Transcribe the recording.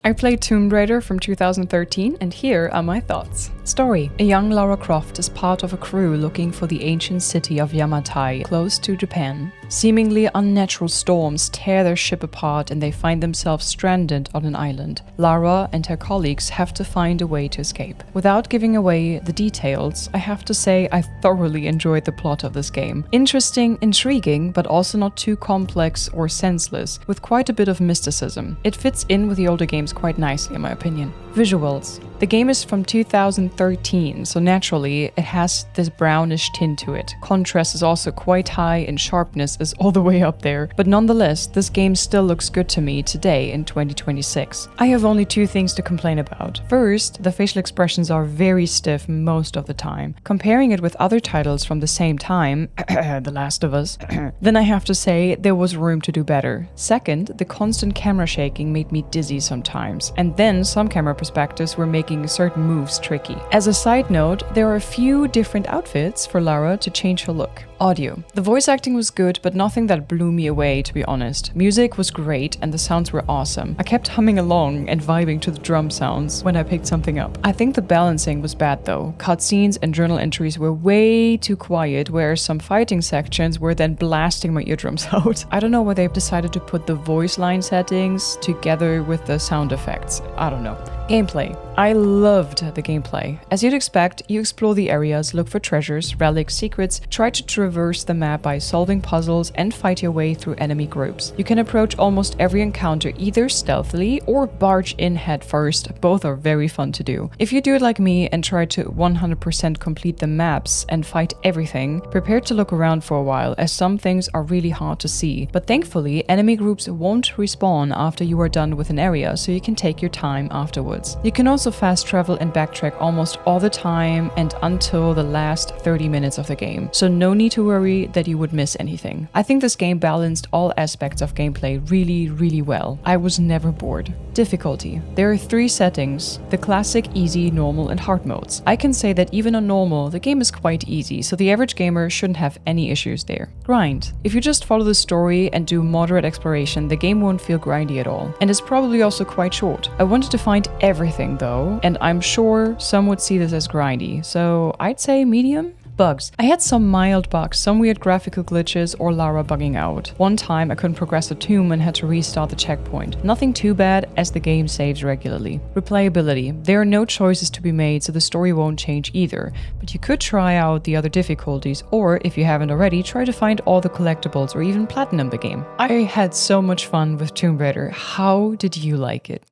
I played Tomb Raider from 2013 and here are my thoughts. Story. A young Lara Croft is part of a crew looking for the ancient city of Yamatai, close to Japan. Seemingly unnatural storms tear their ship apart and they find themselves stranded on an island. Lara and her colleagues have to find a way to escape. Without giving away the details, I have to say I thoroughly enjoyed the plot of this game. Interesting, intriguing, but also not too complex or senseless, with quite a bit of mysticism. It fits in with the older games quite nicely in my opinion. Visuals. The game is from 2013, so naturally it has this brownish tint to it. Contrast is also quite high and sharpness is all the way up there. But nonetheless, this game still looks good to me today in 2026. I have only two things to complain about. First, the facial expressions are very stiff most of the time. Comparing it with other titles from the same time, The Last of Us, then I have to say there was room to do better. Second, the constant camera shaking made me dizzy sometimes. And then some camera perspectives were making certain moves tricky. As a side note, there are a few different outfits for Lara to change her look. Audio. The voice acting was good, but nothing that blew me away, to be honest. Music was great and the sounds were awesome. I kept humming along and vibing to the drum sounds when I picked something up. I think the balancing was bad though. Cutscenes and journal entries were way too quiet, whereas some fighting sections were then blasting my eardrums out. I don't know why they decided to put the voice line settings together with the sound effects. I don't know. Gameplay. I loved the gameplay. As you'd expect, you explore the areas, look for treasures, relics, secrets, try to traverse the map by solving puzzles, and fight your way through enemy groups. You can approach almost every encounter either stealthily or barge in head first. Both are very fun to do. If you do it like me and try to 100% complete the maps and fight everything, prepare to look around for a while, as some things are really hard to see. But thankfully, enemy groups won't respawn after you are done with an area, so you can take your time afterwards. You can also fast travel and backtrack almost all the time and until the last 30 minutes of the game, so no need to worry that you would miss anything. I think this game balanced all aspects of gameplay really well. I was never bored. Difficulty. There are 3 settings: the classic, easy, normal, and hard modes. I can say that even on normal, the game is quite easy, so the average gamer shouldn't have any issues there. Grind. If you just follow the story and do moderate exploration, the game won't feel grindy at all, and it's probably also quite short. I wanted to find everything though, and I'm sure some would see this as grindy, so I'd say medium? Bugs. I had some mild bugs, some weird graphical glitches or Lara bugging out. One time I couldn't progress a tomb and had to restart the checkpoint. Nothing too bad as the game saves regularly. Replayability. There are no choices to be made, so the story won't change either, but you could try out the other difficulties, or if you haven't already, try to find all the collectibles or even platinum the game. I had so much fun with Tomb Raider. How did you like it?